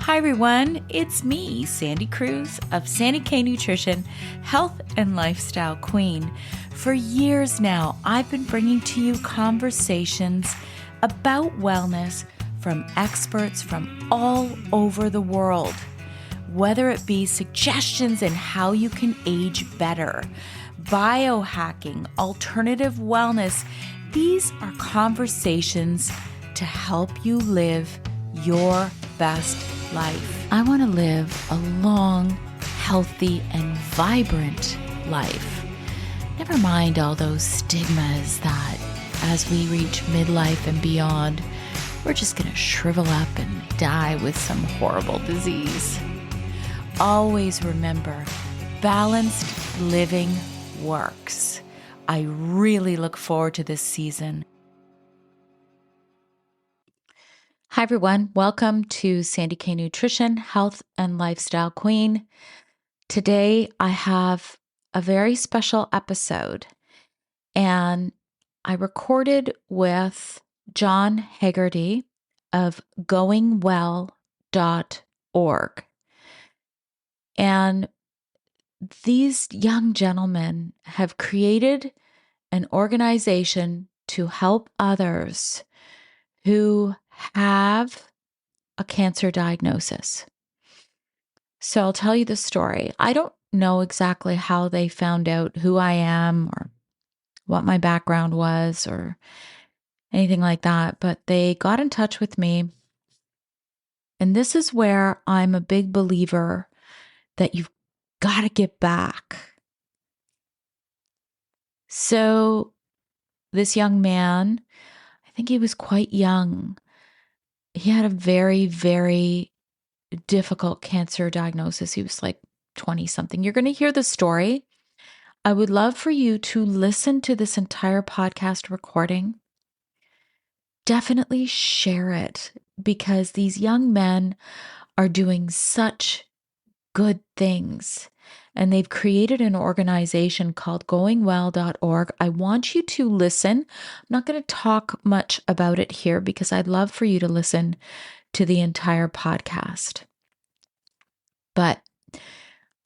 Hi everyone, it's me, Sandy Cruz of Sandy K Nutrition, Health and Lifestyle Queen. For years now, I've been bringing to you conversations about wellness from experts from all over the world. Whether it be suggestions in how you can age better, biohacking, alternative wellness, these are conversations to help you live your best life. I want to live a long, healthy, and vibrant life. Never mind all those stigmas that as we reach midlife and beyond, we're just going to shrivel up and die with some horrible disease. Always remember, balanced living works. I really look forward to this season. Hi, everyone. Welcome to Sandy K Nutrition, Health and Lifestyle Queen. Today, I have a very special episode, and I recorded with John Haggerty of GoingWell.org. And these young gentlemen have created an organization to help others who have a cancer diagnosis. So I'll tell you the story. I don't know exactly how they found out who I am or what my background was or anything like that, but they got in touch with me. And this is where I'm a big believer that you've got to give back. So this young man, I think he was quite young. He had a very, very difficult cancer diagnosis. He was like 20 something. You're going to hear the story. I would love for you to listen to this entire podcast recording. Definitely share it because these young men are doing such good things. And they've created an organization called GoingWell.org. I want you to listen. I'm not going to talk much about it here because I'd love for you to listen to the entire podcast. But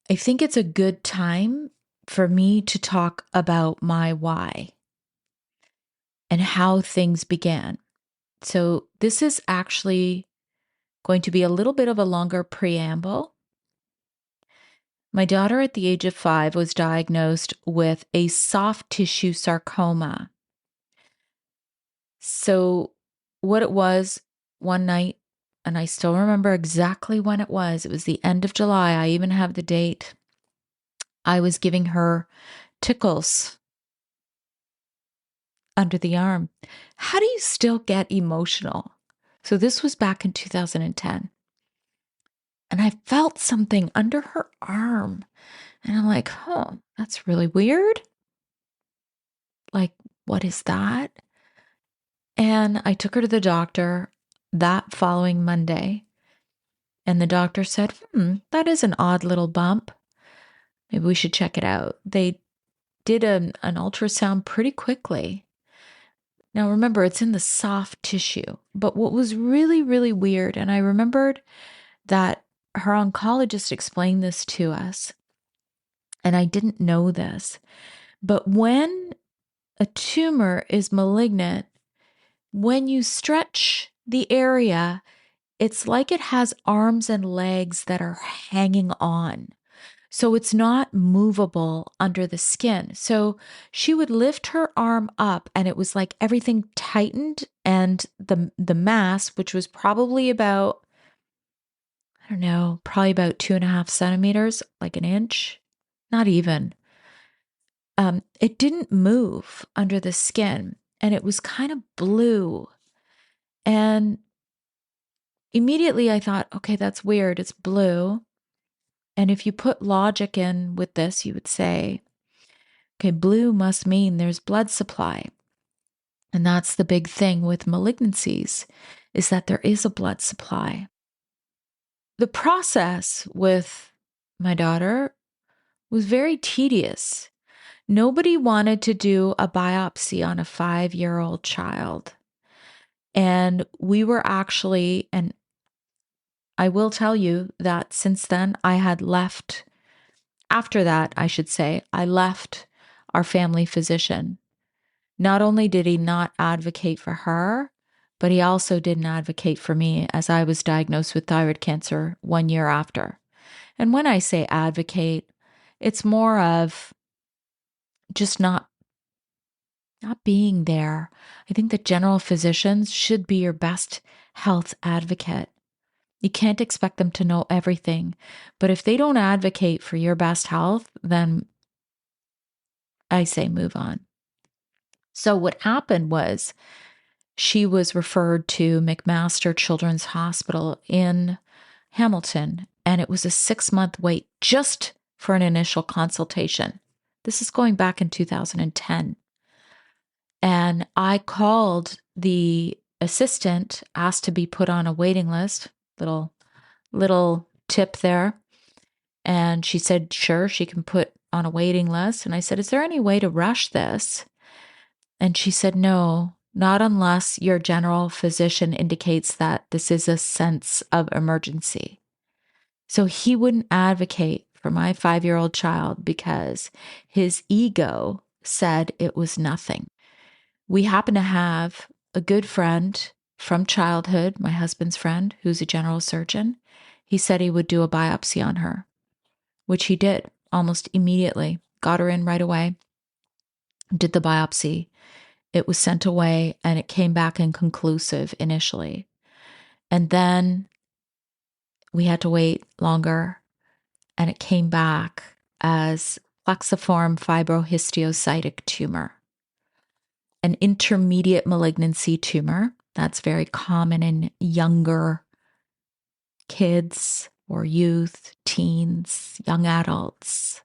I think it's a good time for me to talk about my why and how things began. So this is actually going to be a little bit of a longer preamble. My daughter at the age of 5 was diagnosed with a soft tissue sarcoma. So what it was one night, and I still remember exactly when it was the end of July. I even have the date. I was giving her tickles under the arm. How do you still get emotional? So this was back in 2010. And I felt something under her arm. And I'm like, oh, that's really weird. Like, what is that? And I took her to the doctor that following Monday. And the doctor said, that is an odd little bump. Maybe we should check it out. They did an ultrasound pretty quickly. Now, remember, it's in the soft tissue. But what was really, really weird, and I remembered that her oncologist explained this to us, and I didn't know this, but when a tumor is malignant, when you stretch the area, it's like it has arms and legs that are hanging on. So it's not movable under the skin. So she would lift her arm up and it was like everything tightened and the mass, which was probably about, I don't know, probably about 2.5 centimeters, like an inch, not even. It didn't move under the skin and it was kind of blue. And immediately I thought, okay, that's weird. It's blue. And if you put logic in with this, you would say, okay, blue must mean there's blood supply. And that's the big thing with malignancies, is that there is a blood supply. The process with my daughter was very tedious. Nobody wanted to do a biopsy on a 5-year-old child. And we were actually, and I will tell you that since then I had left, after that, I should say, I left our family physician. Not only did he not advocate for her, but he also didn't advocate for me as I was diagnosed with thyroid cancer 1 year after. And when I say advocate, it's more of just not being there. I think that general physicians should be your best health advocate. You can't expect them to know everything, but if they don't advocate for your best health, then I say move on. So what happened was she was referred to McMaster Children's Hospital in Hamilton, and it was a 6-month wait just for an initial consultation. This is going back in 2010. And I called the assistant, asked to be put on a waiting list, little tip there. And she said, sure, she can put on a waiting list. And I said, is there any way to rush this? And she said, no, not unless your general physician indicates that this is a sense of emergency. So he wouldn't advocate for my 5-year-old child because his ego said it was nothing. We happen to have a good friend from childhood, my husband's friend, who's a general surgeon. He said he would do a biopsy on her, which he did almost immediately, got her in right away, did the biopsy. It was sent away and it came back inconclusive initially. And then we had to wait longer and it came back as plexiform fibrohistiocytic tumor, an intermediate malignancy tumor. That's very common in younger kids or youth, teens, young adults.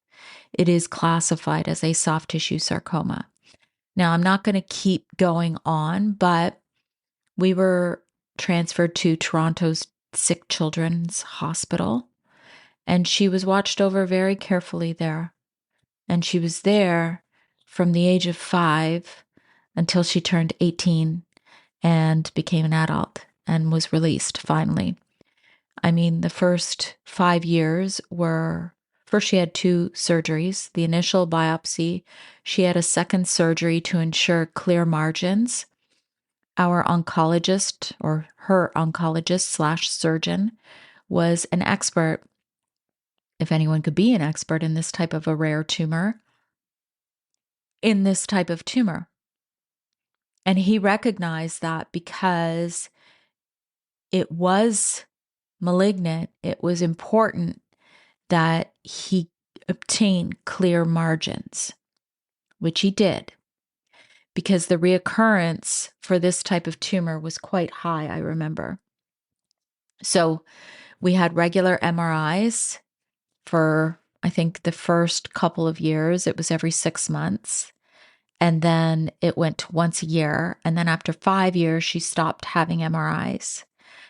It is classified as a soft tissue sarcoma. Now, I'm not going to keep going on, but we were transferred to Toronto's Sick Children's Hospital, and she was watched over very carefully there. And she was there from the age of 5 until she turned 18 and became an adult and was released finally. I mean, the first 5 years were, first she had 2 surgeries. The initial biopsy, she had a second surgery to ensure clear margins. Our oncologist, or her oncologist / surgeon, was an expert, if anyone could be an expert in this type of a rare tumor, in this type of tumor. And he recognized that because it was malignant, it was important that he obtain clear margins, which he did, because the reoccurrence for this type of tumor was quite high, I remember. So we had regular MRIs for, I think, the first couple of years. It was every 6 months. And then it went to once a year. And then after 5 years, she stopped having MRIs.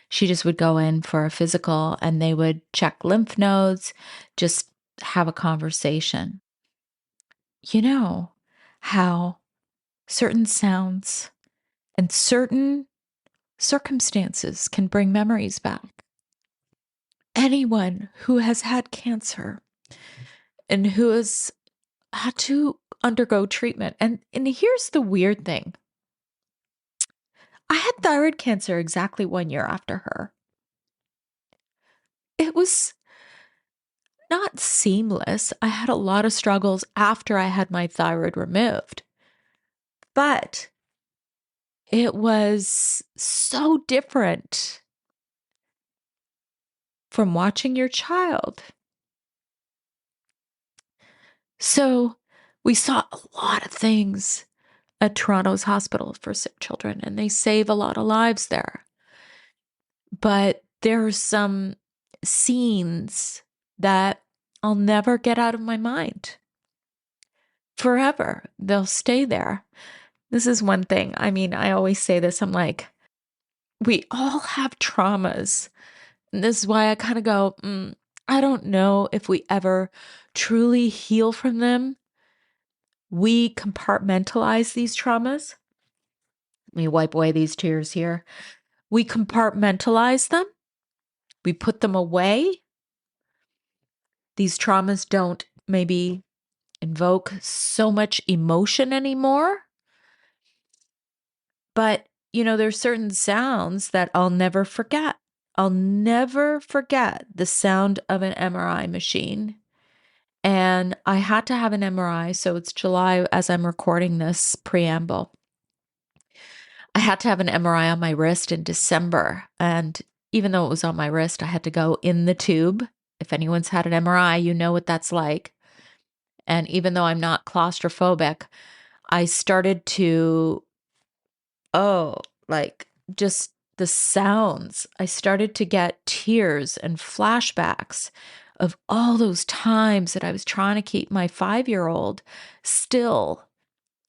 She just would go in for a physical and they would check lymph nodes, just have a conversation. You know how certain sounds and certain circumstances can bring memories back. Anyone who has had cancer and who has had to undergo treatment, and here's the weird thing. I had thyroid cancer exactly 1 year after her. It was not seamless. I had a lot of struggles after I had my thyroid removed, but it was so different from watching your child. So we saw a lot of things at Toronto's Hospital for Sick Children, and they save a lot of lives there. But there are some scenes that I'll never get out of my mind. Forever. They'll stay there. This is one thing. I mean, I always say this. I'm like, we all have traumas. And this is why I kind of go, I don't know if we ever truly heal from them. We compartmentalize these traumas. Let me wipe away these tears here. We compartmentalize them we put them away. These traumas don't maybe invoke so much emotion anymore. But, there's certain sounds that I'll never forget. I'll never forget the sound of an MRI machine. And I had to have an MRI. So it's July as I'm recording this preamble. I had to have an MRI on my wrist in December. And even though it was on my wrist, I had to go in the tube. If anyone's had an MRI, you know what that's like. And even though I'm not claustrophobic, I started to, just the sounds. I started to get tears and flashbacks of all those times that I was trying to keep my 5-year-old still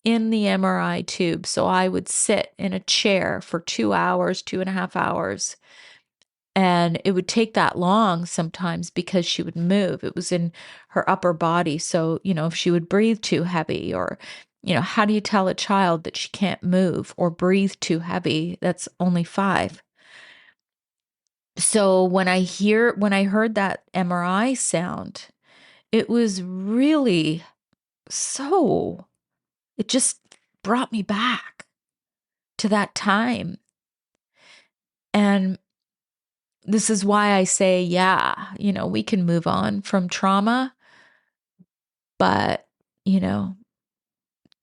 in the MRI tube. So I would sit in a chair for 2 hours, 2.5 hours. And it would take that long sometimes because she would move. It was in her upper body. So, if she would breathe too heavy, or, how do you tell a child that she can't move or breathe too heavy? That's only 5. So when I heard that MRI sound, it was really it just brought me back to that time. And this is why I say, yeah, we can move on from trauma, but,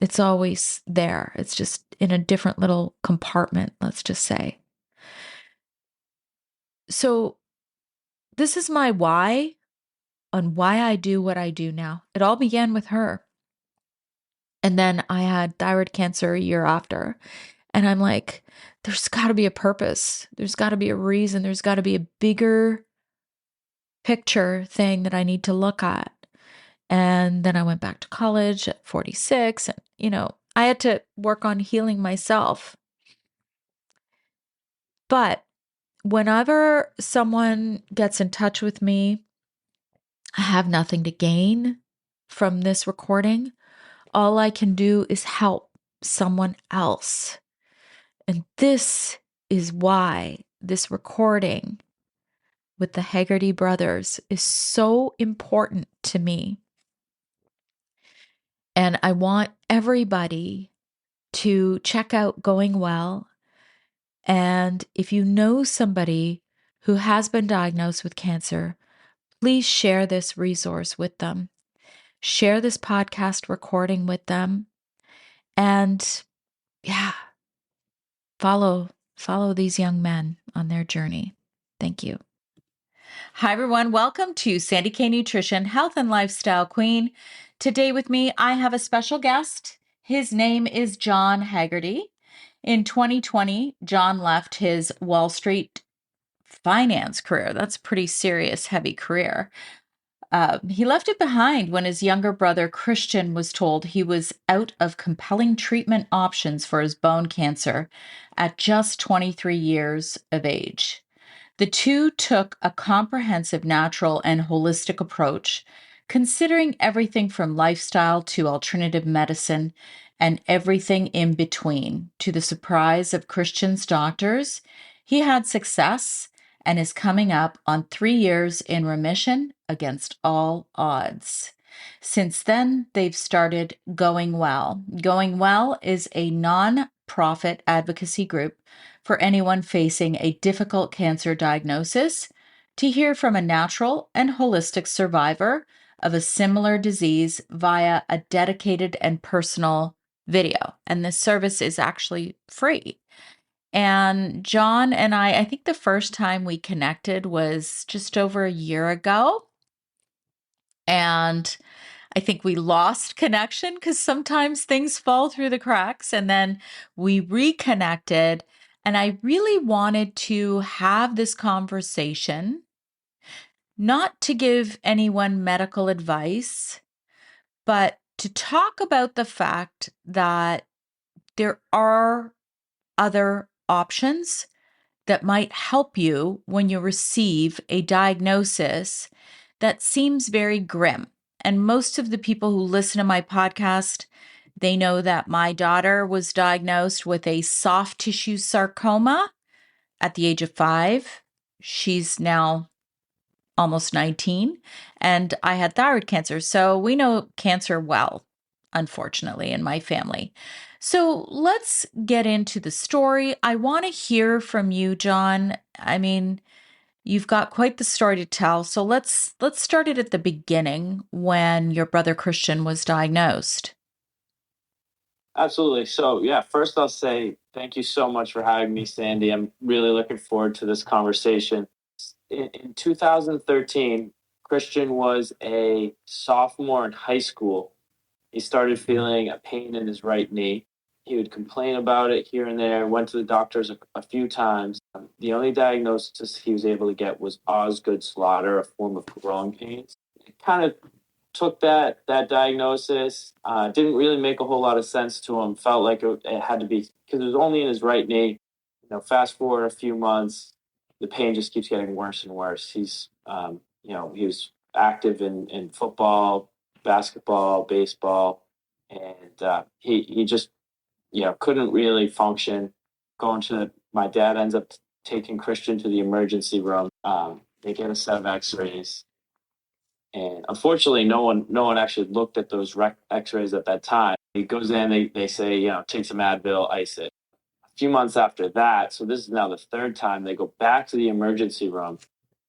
it's always there. It's just in a different little compartment, let's just say. So this is my why on why I do what I do now. It all began with her. And then I had thyroid cancer a year after. And I'm like, there's got to be a purpose. There's got to be a reason. There's got to be a bigger picture thing that I need to look at. And then I went back to college at 46. And, I had to work on healing myself. But whenever someone gets in touch with me, I have nothing to gain from this recording. All I can do is help someone else. And this is why this recording with the Haggerty brothers is so important to me. And I want everybody to check out GoingWell. And if you know somebody who has been diagnosed with cancer, please share this resource with them. Share this podcast recording with them. And follow these young men on their journey. Thank you. Hi, everyone. Welcome to Sandy K Nutrition, Health and Lifestyle Queen. Today with me, I have a special guest. His name is John Haggerty. In 2020, John left his Wall Street finance career. That's a pretty serious, heavy career. He left it behind when his younger brother, Christian, was told he was out of compelling treatment options for his bone cancer at just 23 years of age. The two took a comprehensive, natural, and holistic approach, considering everything from lifestyle to alternative medicine and everything in between. To the surprise of Christian's doctors, he had success and is coming up on 3 years in remission against all odds. Since then, they've started GoingWell. GoingWell is a non-profit advocacy group for anyone facing a difficult cancer diagnosis to hear from a natural and holistic survivor of a similar disease via a dedicated and personal video. And this service is actually free. And John and I think the first time we connected was just over a year ago. And I think we lost connection because sometimes things fall through the cracks, and then we reconnected. And I really wanted to have this conversation, not to give anyone medical advice, but to talk about the fact that there are other options that might help you when you receive a diagnosis that seems very grim. And most of the people who listen to my podcast, they know that my daughter was diagnosed with a soft tissue sarcoma at the age of 5. She's now almost 19, and I had thyroid cancer. So we know cancer well, unfortunately, in my family. So let's get into the story. I want to hear from you, John. I mean, you've got quite the story to tell. So let's start it at the beginning when your brother Christian was diagnosed. Absolutely. So, yeah, first I'll say thank you so much for having me, Sandy. I'm really looking forward to this conversation. In 2013, Christian was a sophomore in high school. He started feeling a pain in his right knee. He would complain about it here and there, went to the doctors a few times. The only diagnosis he was able to get was Osgood slaughter, a form of growing pains. It kind of took that diagnosis. Didn't really make a whole lot of sense to him. Felt like it had to be because it was only in his right knee. Fast forward a few months, the pain just keeps getting worse and worse. He was active in football, basketball, baseball, and he just couldn't really function. My dad ends up taking Christian to the emergency room. They get a set of X-rays, and unfortunately, no one actually looked at those X-rays at that time. He goes in, they say, take some Advil, ice it. A few months after that, so this is now the third time they go back to the emergency room.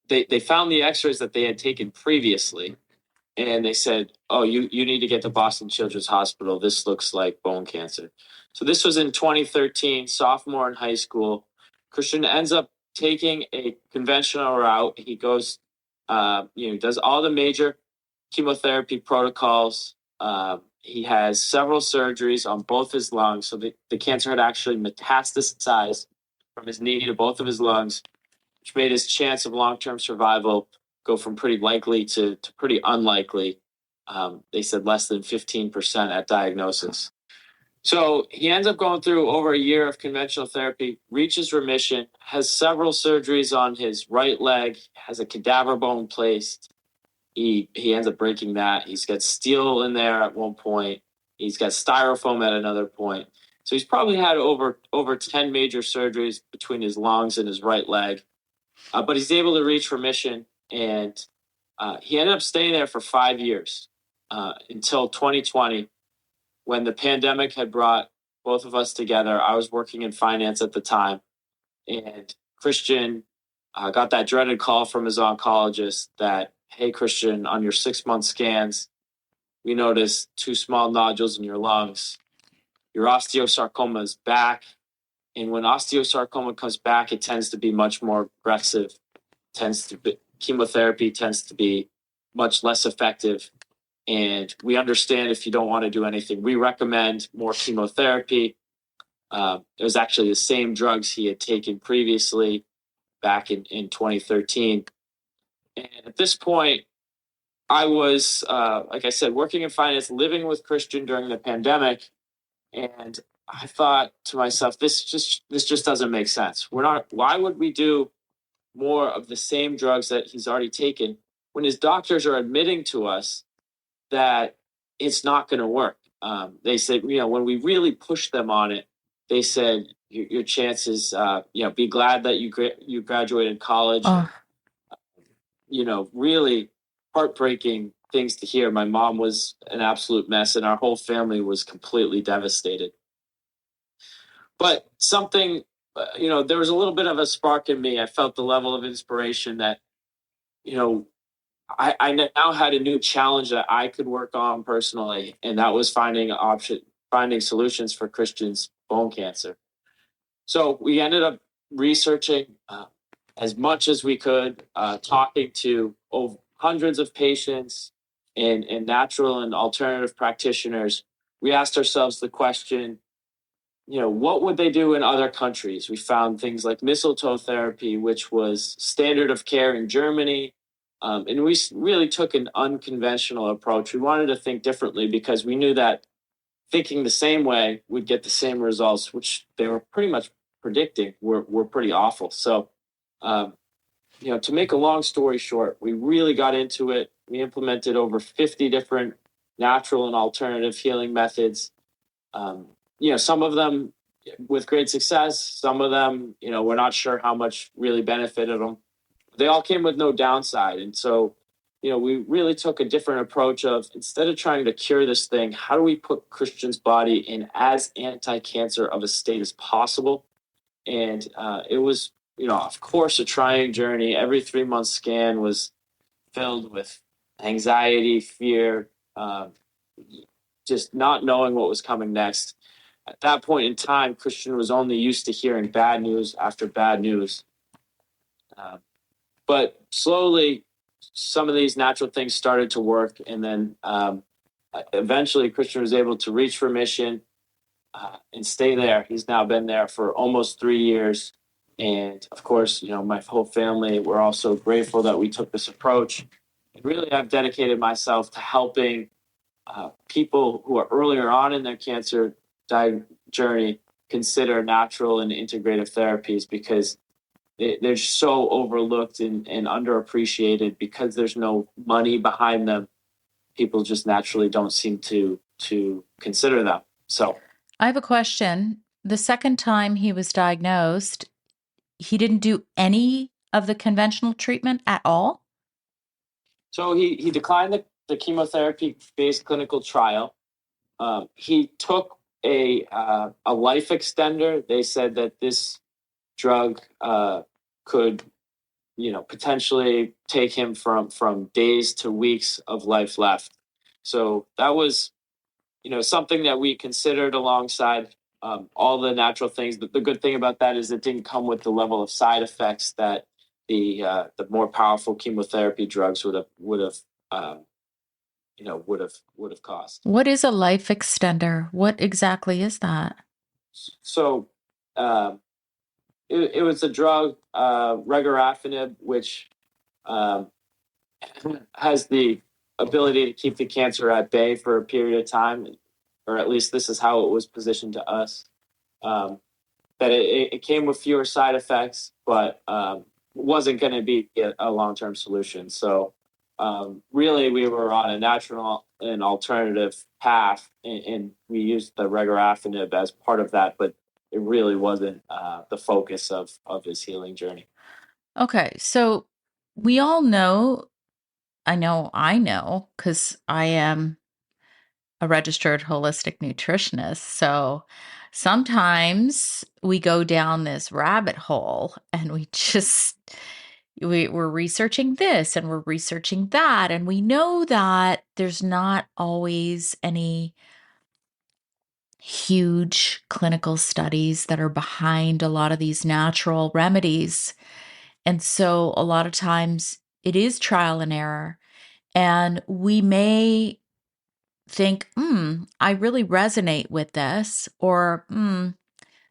They found the X-rays that they had taken previously, and they said, "Oh, you need to get to Boston Children's Hospital. This looks like bone cancer." So this was in 2013, sophomore in high school. Christian ends up taking a conventional route. He goes, does all the major chemotherapy protocols. He has several surgeries on both his lungs. So the cancer had actually metastasized from his knee to both of his lungs, which made his chance of long-term survival go from pretty likely to pretty unlikely. They said less than 15% at diagnosis. So he ends up going through over a year of conventional therapy, reaches remission, has several surgeries on his right leg, has a cadaver bone placed. He ends up breaking that. He's got steel in there at one point. He's got styrofoam at another point. So he's probably had over 10 major surgeries between his lungs and his right leg. But he's able to reach remission, and he ended up staying there for 5 years until 2020, when the pandemic had brought both of us together. I was working in finance at the time, and Christian got that dreaded call from his oncologist that, "Hey, Christian, on your 6-month scans, we noticed 2 small nodules in your lungs. Your osteosarcoma is back." And when osteosarcoma comes back, it tends to be much more aggressive. Chemotherapy tends to be much less effective. And we understand if you don't want to do anything, we recommend more chemotherapy. It was actually the same drugs he had taken previously back in 2013. And at this point, I was, like I said, working in finance, living with Christian during the pandemic. And I thought to myself, this just doesn't make sense. Why would we do more of the same drugs that he's already taken when his doctors are admitting to us that it's not going to work? They said, when we really pushed them on it, they said, your chances, be glad that you graduated college. Oh, Really heartbreaking things to hear. My mom was an absolute mess, and our whole family was completely devastated. But something, there was a little bit of a spark in me. I felt the level of inspiration that, I now had a new challenge that I could work on personally, and that was finding solutions for Christian's bone cancer. So we ended up researching as much as we could, talking to hundreds of patients and natural and alternative practitioners. We asked ourselves the question, what would they do in other countries? We found things like mistletoe therapy, which was standard of care in Germany. And we really took an unconventional approach. We wanted to think differently because we knew that thinking the same way would get the same results, which they were pretty much predicting were pretty awful. So, to make a long story short, we really got into it. We implemented over 50 different natural and alternative healing methods. Some of them with great success. Some of them, we're not sure how much really benefited them. they all came with no downside. And so, we really took a different approach of, instead of trying to cure this thing, how do we put Christian's body in as anti-cancer of a state as possible? And it was, of course, a trying journey. Every 3 month scan was filled with anxiety, fear, just not knowing what was coming next. At that point in time, Christian was only used to hearing bad news after bad news. But slowly, some of these natural things started to work. And then eventually, Christian was able to reach remission and stay there. He's now been there for almost 3 years. And of course, my whole family, we're also grateful that we took this approach. And really, I've dedicated myself to helping people who are earlier on in their cancer journey consider natural and integrative therapies, because they're so overlooked and underappreciated because there's no money behind them. People just naturally don't seem to consider them. So I have a question. The second time he was diagnosed, he didn't do any of the conventional treatment at all? So he declined the chemotherapy-based clinical trial. He took a life extender. They said that this drug could, potentially take him from days to weeks of life left. So that was, something that we considered alongside all the natural things. But the good thing about that is it didn't come with the level of side effects that the more powerful chemotherapy drugs would have caused. What is a life extender? What exactly is that? So it was a drug, regorafenib, which um, has the ability to keep the cancer at bay for a period of time, or at least this is how it was positioned to us. Um, that it came with fewer side effects, but wasn't going to be a long-term solution. So really, we were on a natural and alternative path, and we used the regorafenib as part of that, but it really wasn't the focus of his healing journey. Okay, so we all know, I know, because I am a registered holistic nutritionist. So sometimes we go down this rabbit hole and we're researching this and we're researching that. And we know that there's not always any huge clinical studies that are behind a lot of these natural remedies. And so a lot of times it is trial and error. And we may think, I really resonate with this, or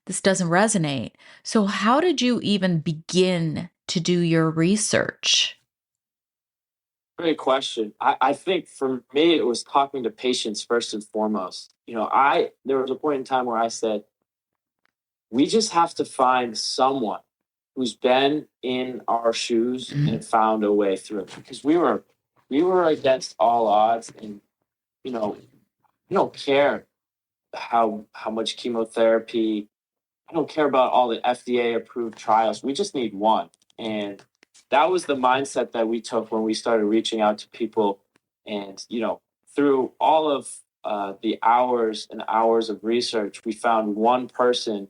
this doesn't resonate. So, how did you even begin to do your research? Great question. I think for me, it was talking to patients first and foremost. There was a point in time where I said, we just have to find someone who's been in our shoes and found a way through it, because we were against all odds. And I don't care how much chemotherapy. I don't care about all the FDA approved trials. We just need one. And that was the mindset that we took when we started reaching out to people. And, through all of the hours and hours of research, we found one person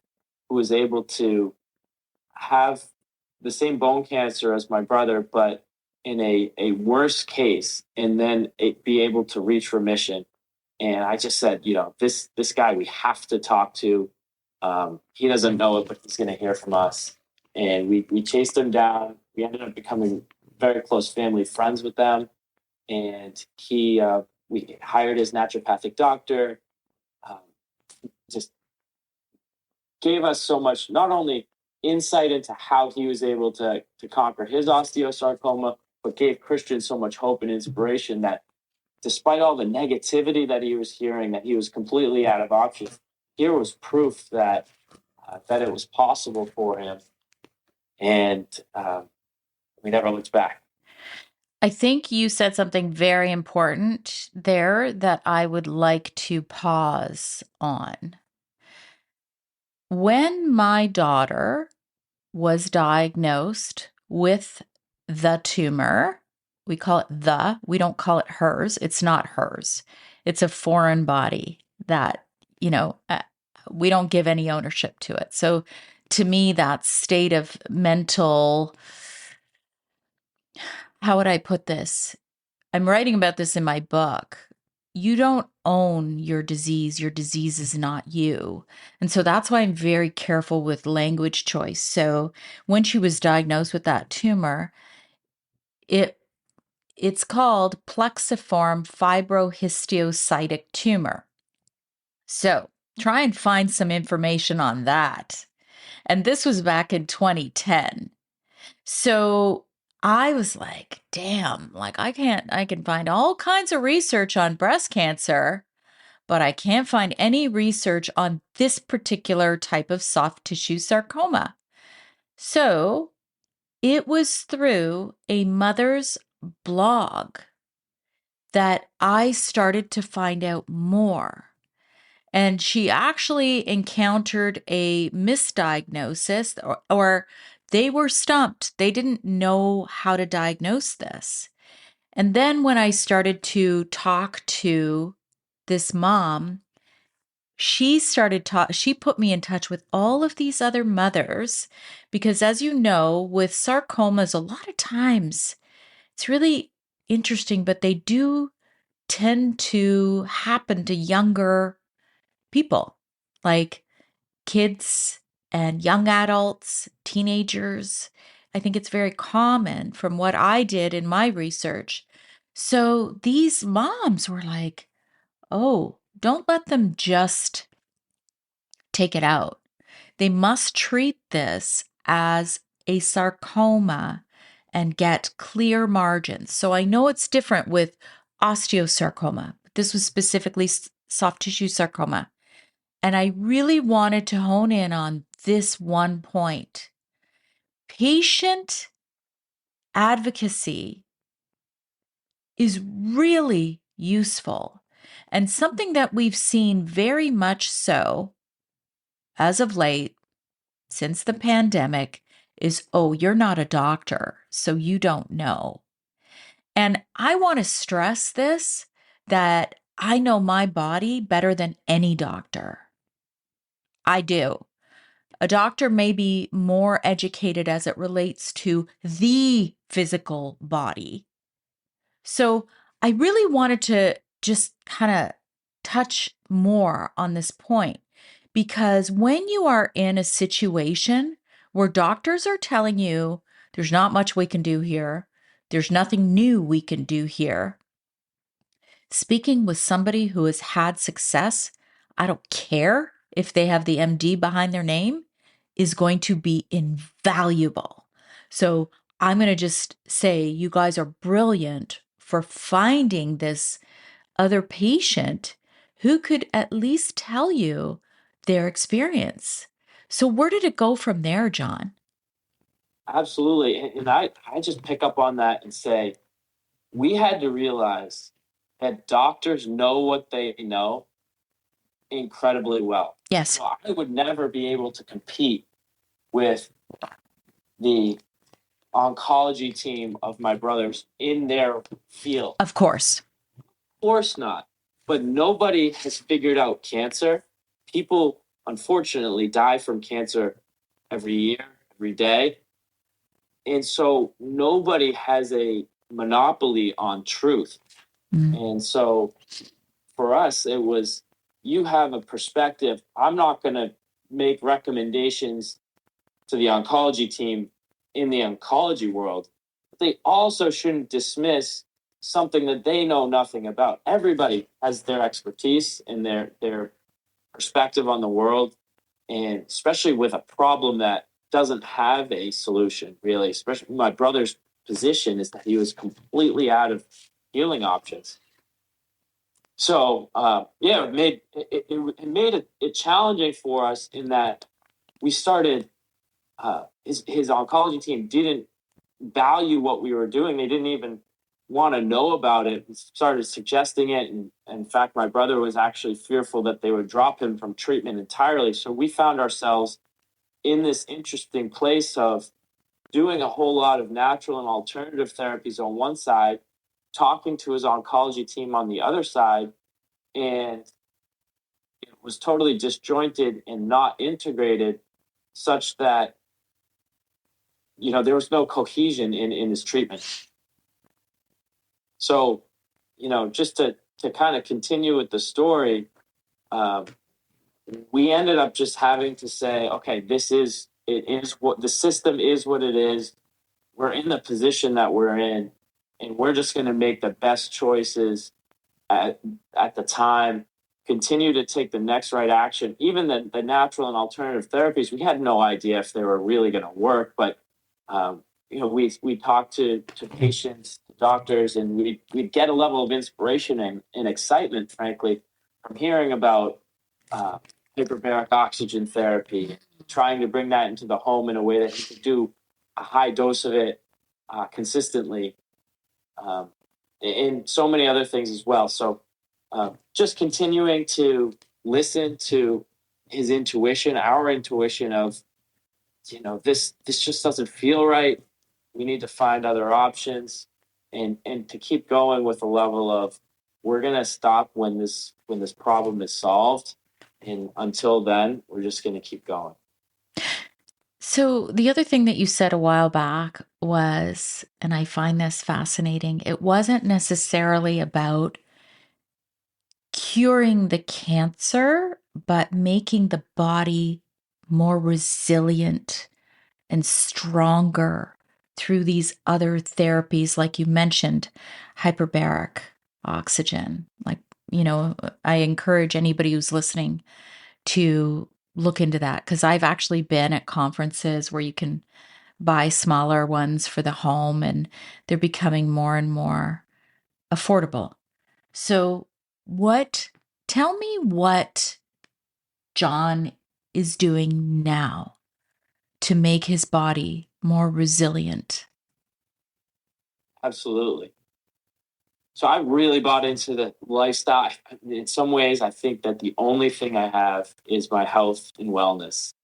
who was able to have the same bone cancer as my brother, but in a worse case, and then be able to reach remission. And I just said, this guy we have to talk to. He doesn't know it, but he's going to hear from us. And we chased him down. We ended up becoming very close family friends with them. And we hired his naturopathic doctor. Um, just gave us so much, not only insight into how he was able to conquer his osteosarcoma, but gave Christian so much hope and inspiration that despite all the negativity that he was hearing, that he was completely out of options, here was proof that it was possible for him, and we never looked back. I think you said something very important there that I would like to pause on. When my daughter was diagnosed with the tumor. We call it we don't call it hers. It's not hers. It's a foreign body that, we don't give any ownership to it. So to me, that state of mental, how would I put this? I'm writing about this in my book. You don't own your disease. Your disease is not you. And so that's why I'm very careful with language choice. So when she was diagnosed with that tumor, it's called plexiform fibrohistiocytic tumor. So try and find some information on that. And this was back in 2010. So I was like, damn, like I can find all kinds of research on breast cancer, but I can't find any research on this particular type of soft tissue sarcoma. So it was through a mother's blog that I started to find out more. And she actually encountered a misdiagnosis, or they were stumped. They didn't know how to diagnose this. And then when I started to talk to this mom, she put me in touch with all of these other mothers because, as you know, with sarcomas, a lot of times it's really interesting, but they do tend to happen to younger people, like kids and young adults, teenagers. I think it's very common from what I did in my research. So these moms were like, oh, don't let them just take it out. They must treat this as a sarcoma and get clear margins. So I know it's different with osteosarcoma. This was specifically soft tissue sarcoma. And I really wanted to hone in on this one point. Patient advocacy is really useful and something that we've seen very much so as of late since the pandemic is, oh, you're not a doctor, so you don't know. And I want to stress this, that I know my body better than any doctor. I do. A doctor may be more educated as it relates to the physical body. So I really wanted to just kind of touch more on this point, because when you are in a situation where doctors are telling you there's not much we can do here, there's nothing new we can do here, speaking with somebody who has had success, I don't care if they have the MD behind their name, is going to be invaluable. So I'm going to just say you guys are brilliant for finding this other patient who could at least tell you their experience. So where did it go from there, John? Absolutely. And I just pick up on that and say, we had to realize that doctors know what they know incredibly well. Yes. So I would never be able to compete with the oncology team of my brothers in their field. Of course. Of course not. But nobody has figured out cancer. People, unfortunately, die from cancer every year, every day. And so nobody has a monopoly on truth. And so for us, it was, you have a perspective. I'm not going to make recommendations to the oncology team in the oncology world. But they also shouldn't dismiss something that they know nothing about. Everybody has their expertise and their perspective on the world, and especially with a problem that doesn't have a solution, really. Especially my brother's position is that he was completely out of healing options. So it made it challenging for us in that we started. His oncology team didn't value what we were doing. They didn't even want to know about it. We started suggesting it, and in fact, my brother was actually fearful that they would drop him from treatment entirely. So we found ourselves in this interesting place of, doing a whole lot of natural and alternative therapies on one side, talking to his oncology team on the other side, and it was totally disjointed and not integrated, such that there was no cohesion in his treatment. So, just to kind of continue with the story, we ended up just having to say, okay, it is what the system is, what it is. We're in the position that we're in, and we're just going to make the best choices at the time, continue to take the next right action. Even the natural and alternative therapies, we had no idea if they were really going to work, but we talked to patients, to doctors, and we'd get a level of inspiration and excitement, frankly, from hearing about hyperbaric oxygen therapy, trying to bring that into the home in a way that you could do a high dose of it consistently, and so many other things as well. So just continuing to listen to his intuition, our intuition of, this just doesn't feel right. We need to find other options, and to keep going with a level of, we're going to stop when this problem is solved. And until then, we're just going to keep going. So, the other thing that you said a while back was, and I find this fascinating, it wasn't necessarily about curing the cancer, but making the body more resilient and stronger through these other therapies, like you mentioned, hyperbaric oxygen. Like, I encourage anybody who's listening to look into that, because I've actually been at conferences where you can buy smaller ones for the home, and they're becoming more and more affordable. So, tell me what John is doing now to make his body more resilient. Absolutely. So I really bought into the lifestyle. In some ways, I think that the only thing I have is my health and wellness.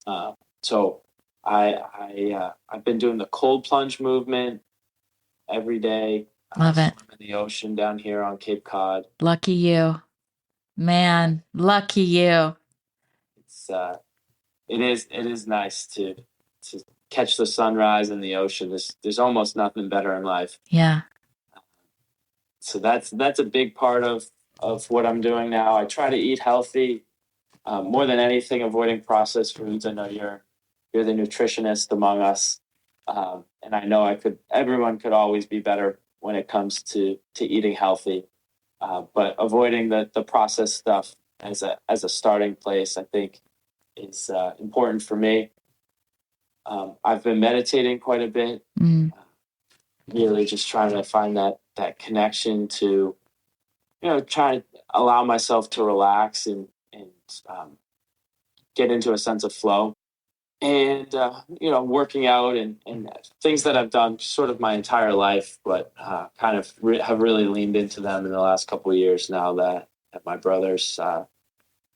So I've been doing the cold plunge movement every day. Love it. Swim in the ocean down here on Cape Cod. Lucky you. Man, lucky you. It's it is nice to catch the sunrise in the ocean. There's almost nothing better in life. Yeah. So that's a big part of what I'm doing now. I try to eat healthy, more than anything, avoiding processed foods. I know you're the nutritionist among us, and I know everyone could always be better when it comes to eating healthy, but avoiding the processed stuff as a starting place, I think, is important for me. I've been meditating quite a bit, really just trying to find that connection to, trying to allow myself to relax and get into a sense of flow. And, working out and things that I've done sort of my entire life, but kind of have really leaned into them in the last couple of years now that my brother's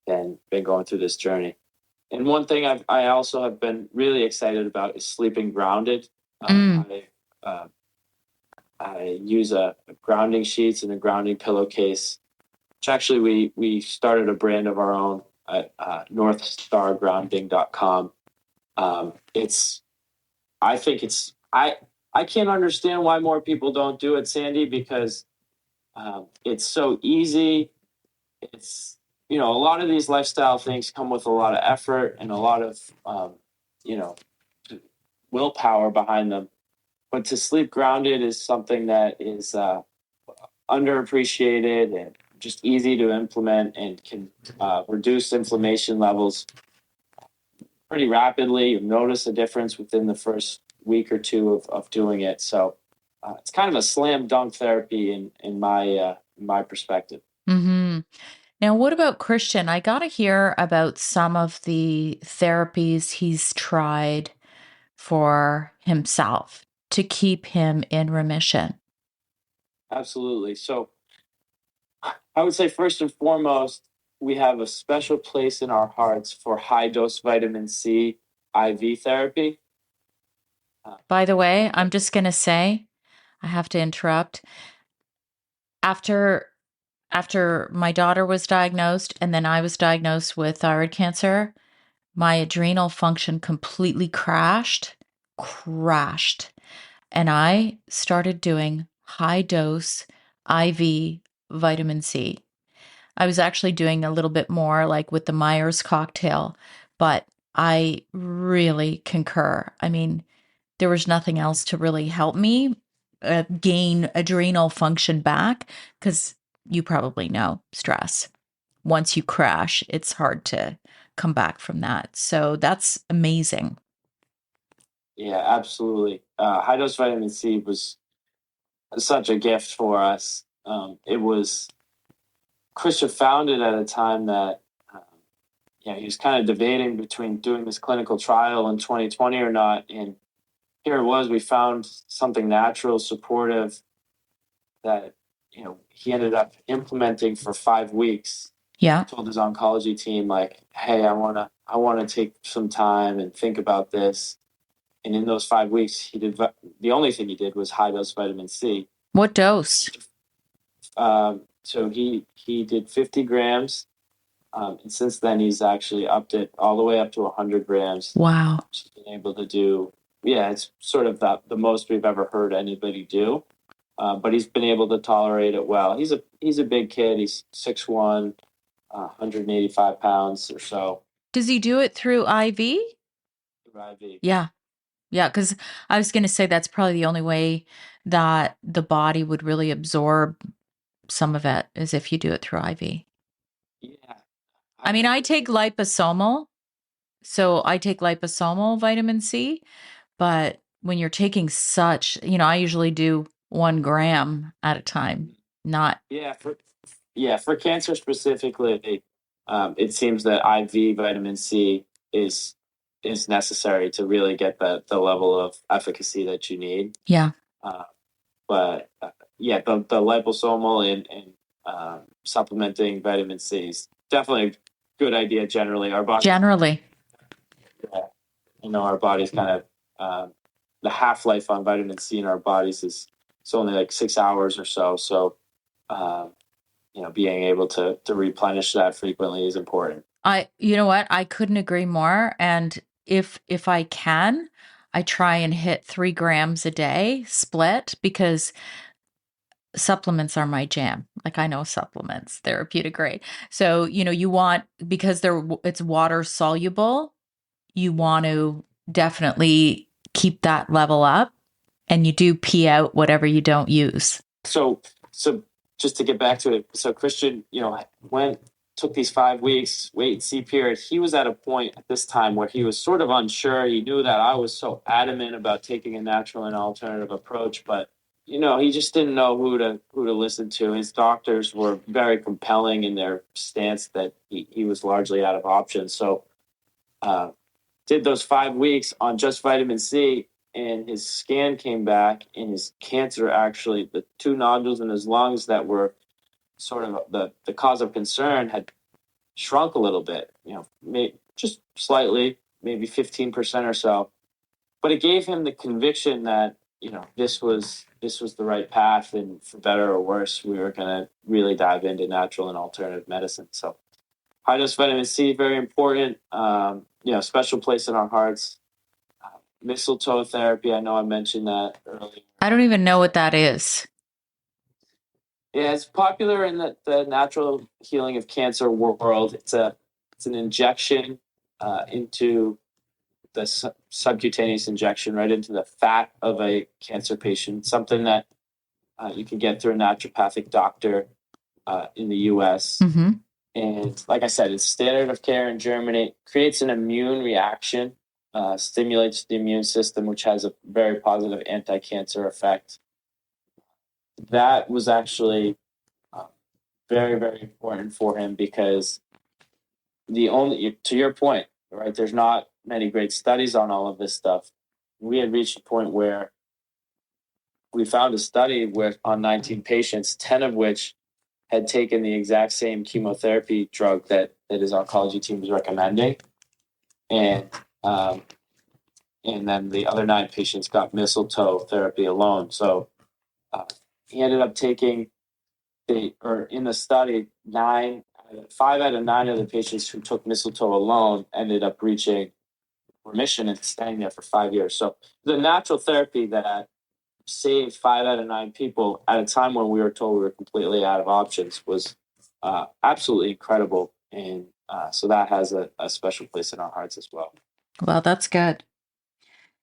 been going through this journey. And one thing I also have been really excited about is sleeping grounded. I use a grounding sheets and a grounding pillowcase, which actually we started a brand of our own at northstargrounding.com. I think I can't understand why more people don't do it, Sandy, because it's so easy. It's, a lot of these lifestyle things come with a lot of effort and a lot of, you know, willpower behind them. But to sleep grounded is something that is underappreciated and just easy to implement, and can reduce inflammation levels pretty rapidly. You'll notice a difference within the first week or two of doing it. So it's kind of a slam dunk therapy in my perspective. Mm-hmm. Now, what about Christian? I got to hear about some of the therapies he's tried for himself to keep him in remission. Absolutely. So I would say, first and foremost, we have a special place in our hearts for high dose vitamin C IV therapy. By the way, I'm just going to say, I have to interrupt. After my daughter was diagnosed and then I was diagnosed with thyroid cancer, my adrenal function completely crashed. And I started doing high dose IV vitamin C. I was actually doing a little bit more like with the Myers cocktail, but I really concur. I mean, there was nothing else to really help me gain adrenal function back because you probably know stress. Once you crash, it's hard to come back from that. So that's amazing. Yeah, absolutely. High dose vitamin C was such a gift for us. It was Christian found it at a time that he was kind of debating between doing this clinical trial in 2020 or not. And here it was, we found something natural, supportive that he ended up implementing for 5 weeks. Yeah. Told his oncology team, like, hey, I wanna take some time and think about this. And in those 5 weeks, he did the only thing he did was high dose vitamin C. What dose? So he did 50 grams, and since then he's actually upped it all the way up to 100 grams. Wow. He's been able to do, yeah, it's sort of the most we've ever heard anybody do. But he's been able to tolerate it well. He's a big kid. He's 6'1", 185 pounds or so. Does he do it through IV? IV. Yeah. Yeah, because I was going to say that's probably the only way that the body would really absorb some of it is if you do it through IV. Yeah. I mean, I take liposomal. So I take liposomal vitamin C, but when you're taking such, I usually do 1 gram at a time, not. For cancer specifically, it seems that IV vitamin C is necessary to really get the level of efficacy that you need. Yeah. But the liposomal and supplementing vitamin C is definitely a good idea. Generally, our body. Generally. Our body's kind of the half life on vitamin C in our bodies is it's only like 6 hours or so. So, being able to replenish that frequently is important. You know what? I couldn't agree more. And if I can, I try and hit 3 grams a day split because supplements are my jam. Like I know supplements, therapeutic grade. So, you want, because it's water soluble, you want to definitely keep that level up and you do pee out whatever you don't use. So just to get back to it. So Christian, took these 5 weeks wait and see period. He was at a point at this time where he was sort of unsure. He knew that I was so adamant about taking a natural and alternative approach, but he just didn't know who to listen to. His doctors were very compelling in their stance that he was largely out of options. So did those 5 weeks on just vitamin C, and his scan came back, and his cancer, actually, the 2 nodules in his lungs that were sort of the cause of concern, had shrunk a little bit, just slightly, maybe 15% or so. But it gave him the conviction that, this was the right path, and for better or worse, we were going to really dive into natural and alternative medicine. So high dose vitamin C, very important, special place in our hearts. Mistletoe therapy, I know I mentioned that earlier. I don't even know what that is. Yeah, it's popular in the natural healing of cancer world. It's an injection into the subcutaneous injection right into the fat of a cancer patient, something that you can get through a naturopathic doctor in the U.S. Mm-hmm. And like I said, it's standard of care in Germany. It creates an immune reaction, stimulates the immune system, which has a very positive anti-cancer effect. That was actually very, very important for him because to your point, right, there's not many great studies on all of this stuff. We had reached a point where we found a study on 19 patients, 10 of which had taken the exact same chemotherapy drug that his oncology team was recommending. And and then the other 9 patients got mistletoe therapy alone. So uh, he ended up taking in the study, 5 out of 9 of the patients who took mistletoe alone ended up reaching remission and staying there for 5 years. So the natural therapy that saved 5 out of 9 people at a time when we were told we were completely out of options was absolutely incredible. And so that has a special place in our hearts as well. Well, that's good.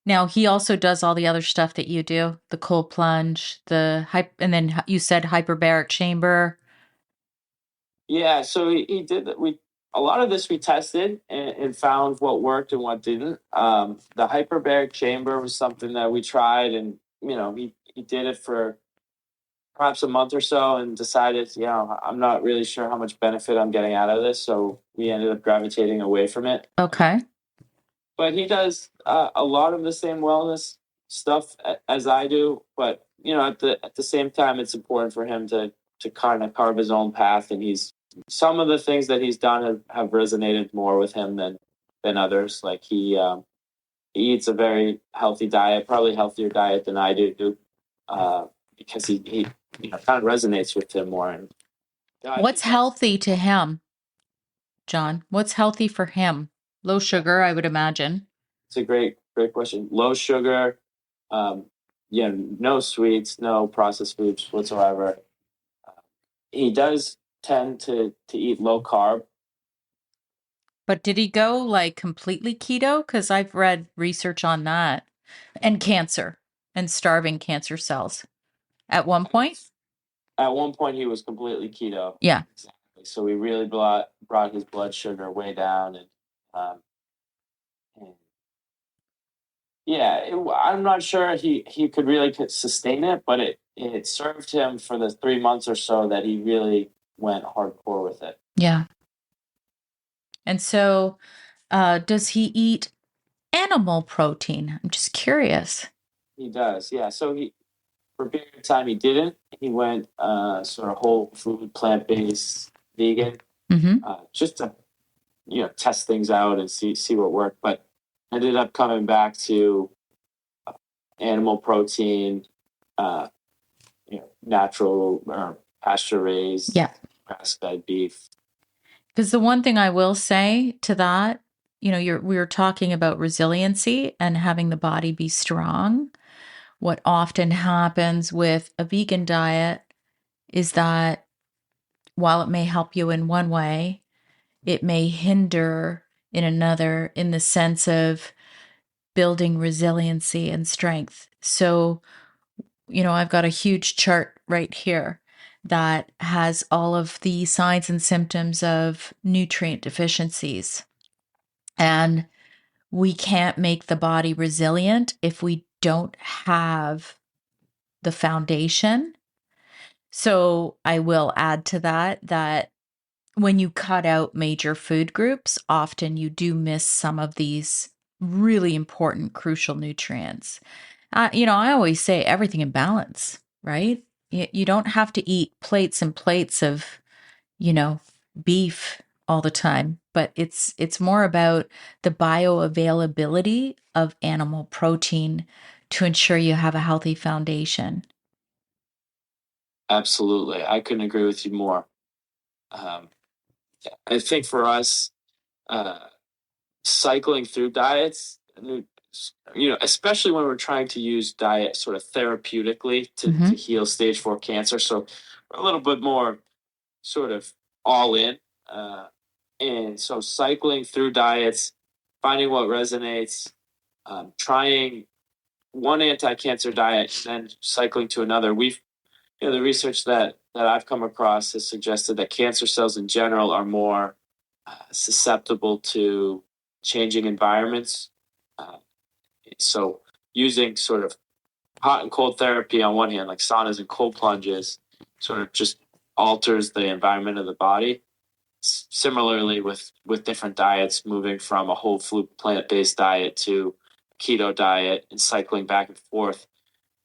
Now, he also does all the other stuff that you do, the cold plunge, and then you said hyperbaric chamber. Yeah, so he did that. A lot of this we tested and found what worked and what didn't. The hyperbaric chamber was something that we tried, and he did it for perhaps a month or so and decided, I'm not really sure how much benefit I'm getting out of this, so we ended up gravitating away from it. Okay. But he does a lot of the same wellness stuff as I do. But at the same time, it's important for him to kind of carve his own path. And some of the things that he's done have resonated more with him than others. Like he eats a very healthy diet, probably healthier diet than I do, because he kind of resonates with him more. And What's healthy to him, John? What's healthy for him? Low sugar, I would imagine. It's a great question. Low sugar, no sweets, no processed foods whatsoever. He does tend to eat low carb. But did he go like completely keto? Because I've read research on that, and cancer and starving cancer cells at one point. At one point, he was completely keto. Yeah. Exactly. So we really brought his blood sugar way down, and yeah, I'm not sure he could really sustain it, but it served him for the 3 months or so that he really went hardcore with it. Yeah. And so, does he eat animal protein? I'm just curious. He does, yeah. So for a period of time, he didn't. He went sort of whole food, plant-based, vegan, just to test things out and see what worked. But ended up coming back to animal protein, natural or pasture raised, grass-fed beef. Because the one thing I will say to that, we were talking about resiliency and having the body be strong. What often happens with a vegan diet is that while it may help you in one way, it may hinder in another in the sense of building resiliency and strength. So, I've got a huge chart right here that has all of the signs and symptoms of nutrient deficiencies. And we can't make the body resilient if we don't have the foundation. So I will add to that when you cut out major food groups, often you do miss some of these really important, crucial nutrients. I always say everything in balance, right? You don't have to eat plates and plates of, beef all the time, but it's more about the bioavailability of animal protein to ensure you have a healthy foundation. Absolutely. I couldn't agree with you more. I think for us, cycling through diets, especially when we're trying to use diet sort of therapeutically to heal stage 4 cancer. So we're a little bit more sort of all in. And so cycling through diets, finding what resonates, trying one anti-cancer diet, and then cycling to another. The research that I've come across has suggested that cancer cells in general are more susceptible to changing environments. So using sort of hot and cold therapy on one hand, like saunas and cold plunges, sort of just alters the environment of the body. Similarly with different diets, moving from a whole food plant-based diet to keto diet and cycling back and forth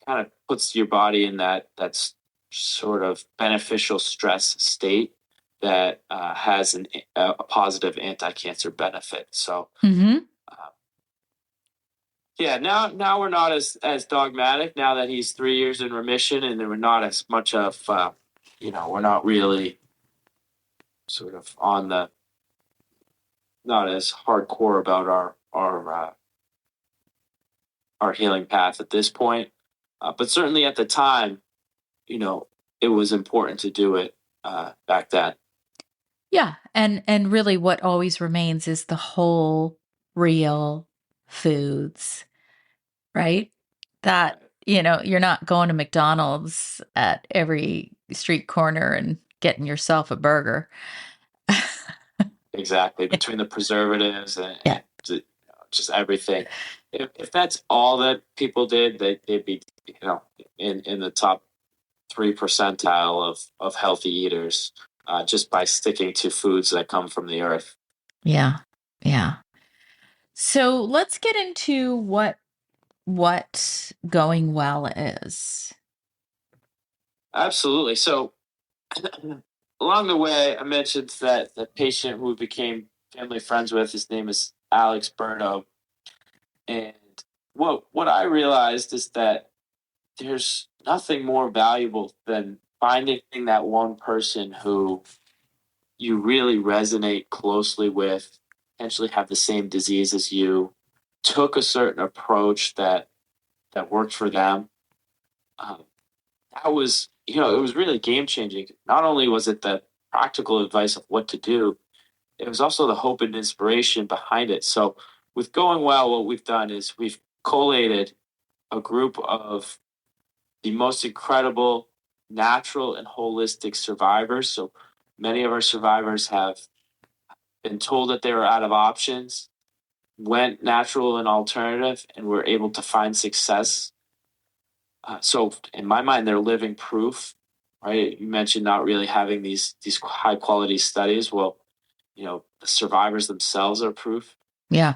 kind of puts your body in that's sort of beneficial stress state that has a positive anti-cancer benefit. So Yeah, now we're not as dogmatic now that he's 3 years in remission, and then we're not as much of we're not really sort of on the not as hardcore about our healing path at this point. But certainly at the time, you know, it was important to do it back then. Yeah, and really what always remains is the whole real foods, right? That, you're not going to McDonald's at every street corner and getting yourself a burger. Exactly, between the preservatives Yeah. and just everything. If that's all that people did, they'd be in the top 3 percentile of healthy eaters, just by sticking to foods that come from the earth. Yeah. Yeah. So let's get into what going well is. Absolutely. So along the way, I mentioned that the patient who we became family friends with, his name is Alex Berto. And what I realized is that there's nothing more valuable than finding that one person who you really resonate closely with, potentially have the same disease as you, took a certain approach that worked for them. Um, that was, it was really game changing. Not only was it the practical advice of what to do, it was also the hope and inspiration behind it. So with Going Well, what we've done is we've collated a group of the most incredible natural and holistic survivors. So many of our survivors have been told that they were out of options, went natural and alternative, and were able to find success. So in my mind, they're living proof, right? You mentioned not really having these high quality studies. Well, the survivors themselves are proof. Yeah.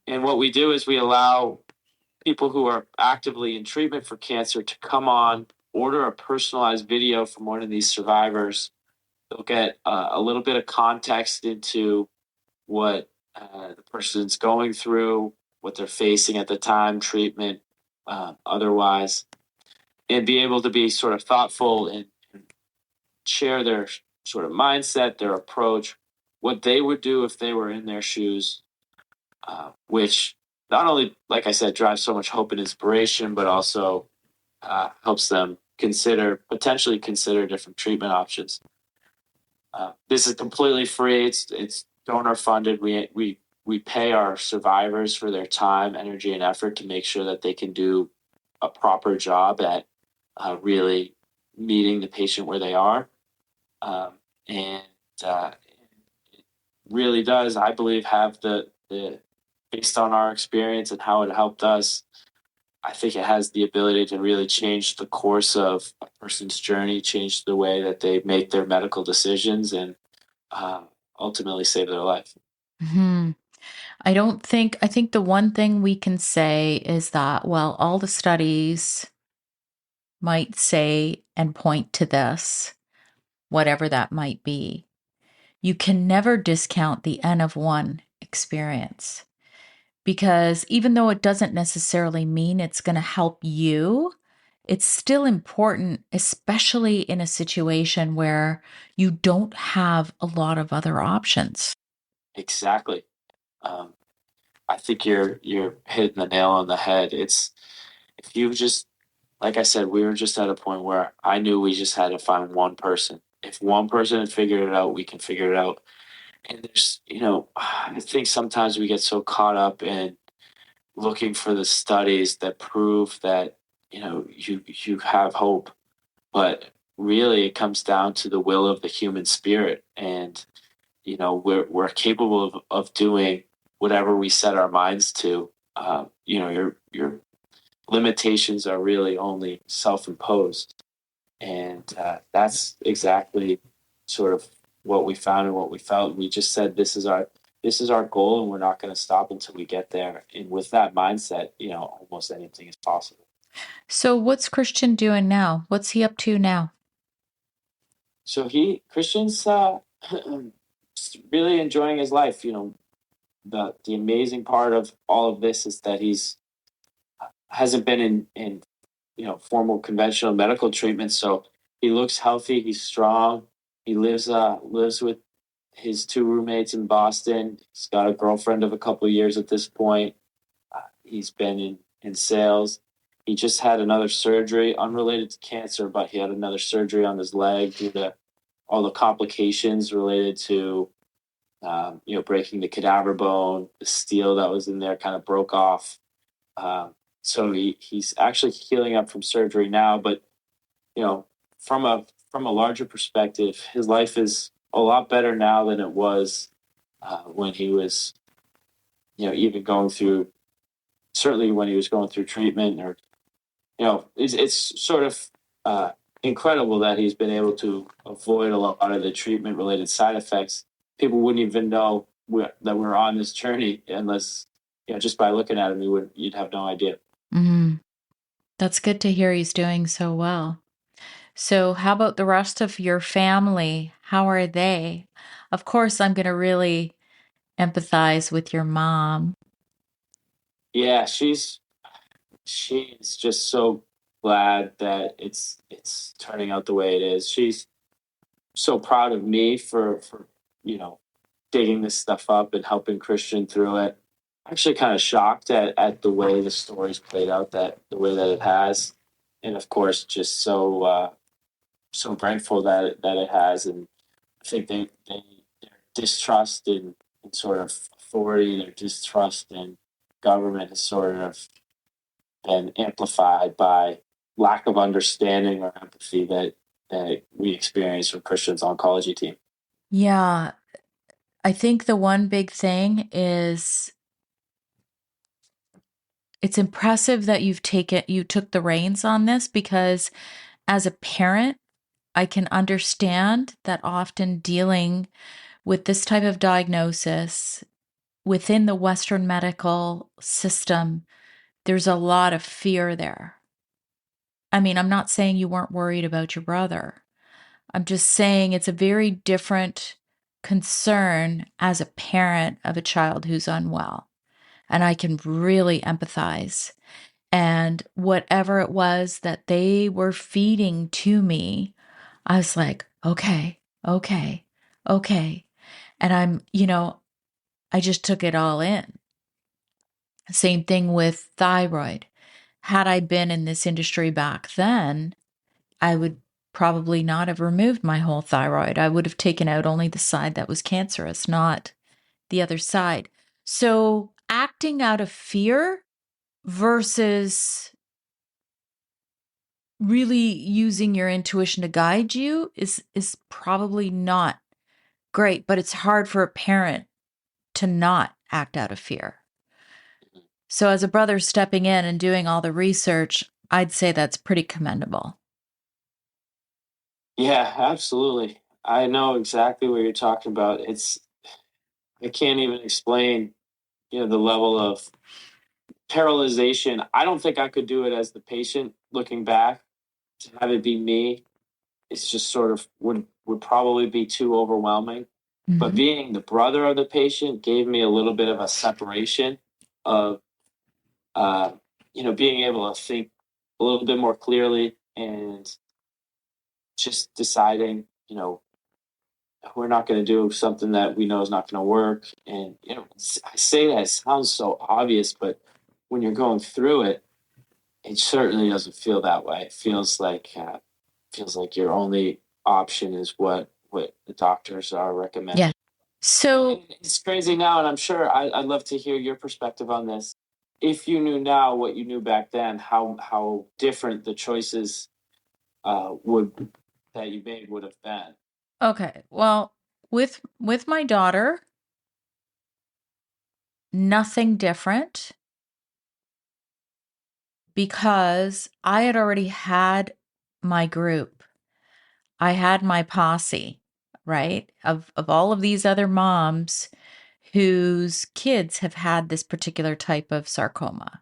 And what we do is we allow people who are actively in treatment for cancer to come on, order a personalized video from one of these survivors. They'll get a little bit of context into what the person's going through, what they're facing at the time, treatment, otherwise, and be able to be sort of thoughtful and share their sort of mindset, their approach, what they would do if they were in their shoes, which not only, like I said, drives so much hope and inspiration, but also helps them potentially consider different treatment options. This is completely free. It's donor funded. We pay our survivors for their time, energy, and effort to make sure that they can do a proper job at really meeting the patient where they are, and it really does, I believe, have the based on our experience and how it helped us. I think it has the ability to really change the course of a person's journey, change the way that they make their medical decisions, and uh, ultimately save their life. Hmm. I think the one thing we can say is that, well, all the studies might say and point to this, whatever that might be. You can never discount the N of one experience because even though it doesn't necessarily mean it's going to help you, it's still important, especially in a situation where you don't have a lot of other options. Exactly. Um, I think you're hitting the nail on the head. It's if you just like I said, we were just at a point where I knew we just had to find one person. If one person had figured it out, we can figure it out. And there's, I think sometimes we get so caught up in looking for the studies that prove that, you have hope. But really it comes down to the will of the human spirit. And, we're capable of doing whatever we set our minds to. Your limitations are really only self-imposed, and that's exactly sort of what we found and what we felt. We just said this is our goal, and we're not going to stop until we get there. And with that mindset, almost anything is possible. So, what's Christian doing now? What's he up to now? So Christian's really enjoying his life. The amazing part of all of this is that he's hasn't been in formal conventional medical treatment. So he looks healthy. He's strong. He lives with his two roommates in Boston. He's got a girlfriend of a couple of years at this point. He's been in sales. He just had another surgery unrelated to cancer, but he had another surgery on his leg due to all the complications related to breaking the cadaver bone. The steel that was in there kind of broke off. So he's actually healing up from surgery now. But you know, from a larger perspective, his life is a lot better now than it was when he was even going through, certainly when he was going through treatment. Or it's sort of uh, incredible that he's been able to avoid a lot of the treatment related side effects. People wouldn't even know that we're on this journey unless just by looking at him you'd have no idea. Mhm. That's good to hear he's doing so well. So, how about the rest of your family? How are they? Of course, I'm going to really empathize with your mom. Yeah, she's just so glad that it's turning out the way it is. She's so proud of me for you know digging this stuff up and helping Christian through it. Actually kind of shocked at the way the story's played out, that the way that it has. And of course just so grateful that it has. And I think their distrust in sort of authority, their distrust in government has sort of been amplified by lack of understanding or empathy that we experience from Christian's oncology team. Yeah, I think the one big thing is it's impressive that you took the reins on this, because as a parent, I can understand that often dealing with this type of diagnosis within the Western medical system, there's a lot of fear there. I mean, I'm not saying you weren't worried about your brother. I'm just saying it's a very different concern as a parent of a child who's unwell. And I can really empathize. And whatever it was that they were feeding to me, I was like, okay, okay, okay. And I just took it all in. Same thing with thyroid. Had I been in this industry back then, I would probably not have removed my whole thyroid. I would have taken out only the side that was cancerous, not the other side. So acting out of fear versus really using your intuition to guide you is probably not great, but it's hard for a parent to not act out of fear. So as a brother stepping in and doing all the research, I'd say that's pretty commendable. Yeah, absolutely. I know exactly what you're talking about. I can't even explain, the level of paralyzation. I don't think I could do it as the patient looking back. To have it be me, it's just sort of would probably be too overwhelming. But Mhm. being the brother of the patient gave me a little bit of a separation of uh, being able to think a little bit more clearly and just deciding, we're not going to do something that we know is not going to work. And I say that, it sounds so obvious, but when you're going through it, it certainly doesn't feel that way. It feels like your only option is what the doctors are recommending. Yeah. So, It's crazy now, and I'm sure I'd love to hear your perspective on this. If you knew now what you knew back then, how different the choices would that you made would have been. okay. Well, with my daughter, nothing different, because I had already had my group. I had my posse, right? Of all of these other moms whose kids have had this particular type of sarcoma.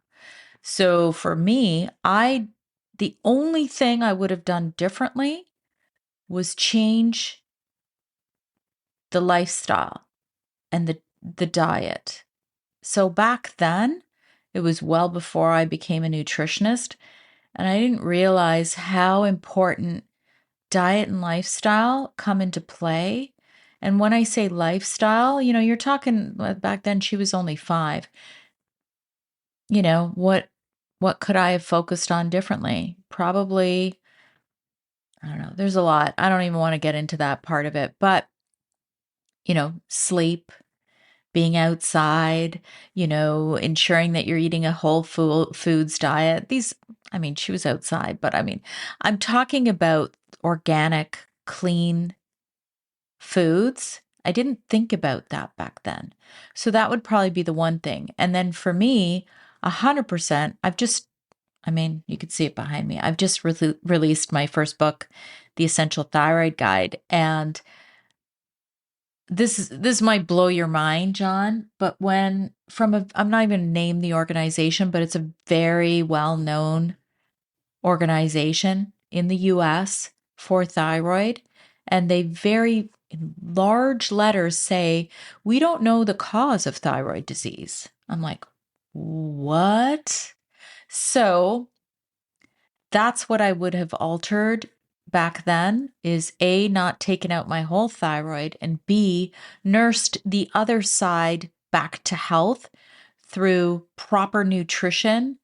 So for me, the only thing I would have done differently was change the lifestyle and the diet. So back then, It was well before I became a nutritionist. And I didn't realize how important diet and lifestyle come into play. And when I say lifestyle, you're talking back then she was only 5. What could I have focused on differently? Probably, I don't know. There's a lot. I don't even want to get into that part of it, but sleep, being outside, ensuring that you're eating a whole foods diet. She was outside, but I'm talking about organic, clean foods. I didn't think about that back then. So that would probably be the one thing. And then for me, 100%, you could see it behind me. I've just released my first book, The Essential Thyroid Guide. And this might blow your mind, John, but I'm not even going to name the organization, but it's a very well-known organization in the US for thyroid. And they very in large letters say, we don't know the cause of thyroid disease. I'm like, what? So that's what I would have altered back then is A, not taken out my whole thyroid, and B, nursed the other side back to health through proper nutrition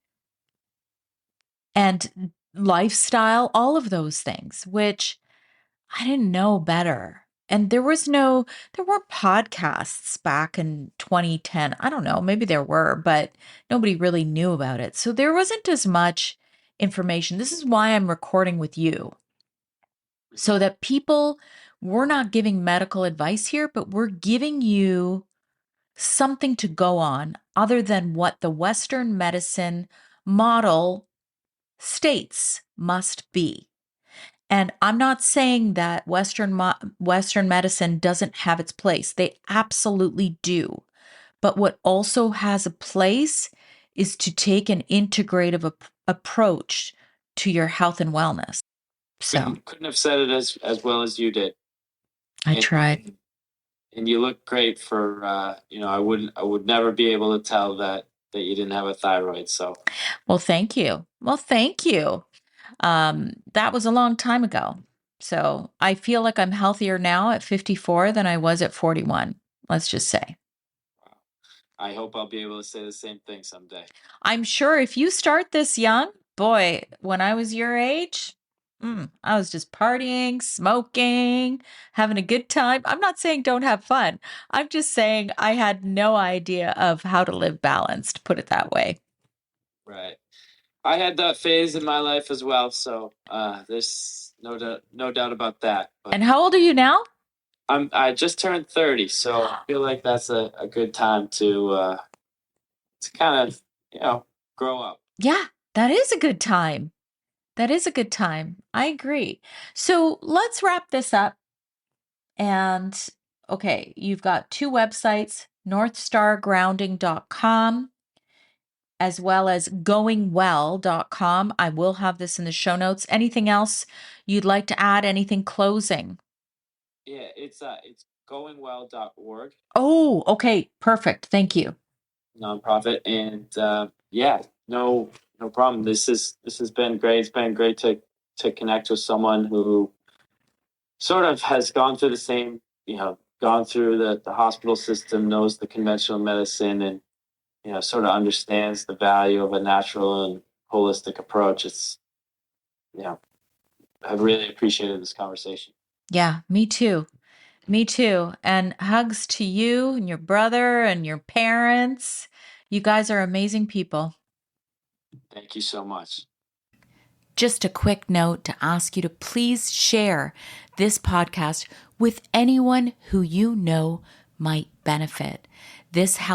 and lifestyle, all of those things, which I didn't know better. And there weren't podcasts back in 2010. I don't know, maybe there were, but nobody really knew about it. So there wasn't as much information. This is why I'm recording with you, so that we're not giving medical advice here, but we're giving you something to go on other than what the Western medicine model states must be. And I'm not saying that Western medicine doesn't have its place. They absolutely do. But what also has a place is to take an integrative approach to your health and wellness. So Couldn't have said it as well as you did. I tried. And you look great for I would never be able to tell that you didn't have a thyroid. So well, thank you. That was a long time ago. So I feel like I'm healthier now at 54 than I was at 41. Let's just say. I hope I'll be able to say the same thing someday. I'm sure if you start this young, boy, when I was your age, I was just partying, smoking, having a good time. I'm not saying don't have fun. I'm just saying I had no idea of how to live balanced, put it that way. Right. I had that phase in my life as well. So there's no doubt about that. But and how old are you now? I just turned 30, so I feel like that's a good time to kind of grow up. Yeah, that is a good time. That is a good time. I agree. So let's wrap this up. And okay, you've got 2 websites, northstargrounding.com as well as GoingWell.com. I will have this in the show notes. Anything else you'd like to add? Anything closing? Yeah, it's GoingWell.org. Oh, okay. Perfect. Thank you. Nonprofit. And no problem. This has been great. It's been great to connect with someone who sort of has gone through the same, gone through the hospital system, knows the conventional medicine, and sort of understands the value of a natural and holistic approach. It's I've really appreciated this conversation. Yeah, me too. Me too. And hugs to you and your brother and your parents. You guys are amazing people. Thank you so much. Just a quick note to ask you to please share this podcast with anyone who you know might benefit. This helps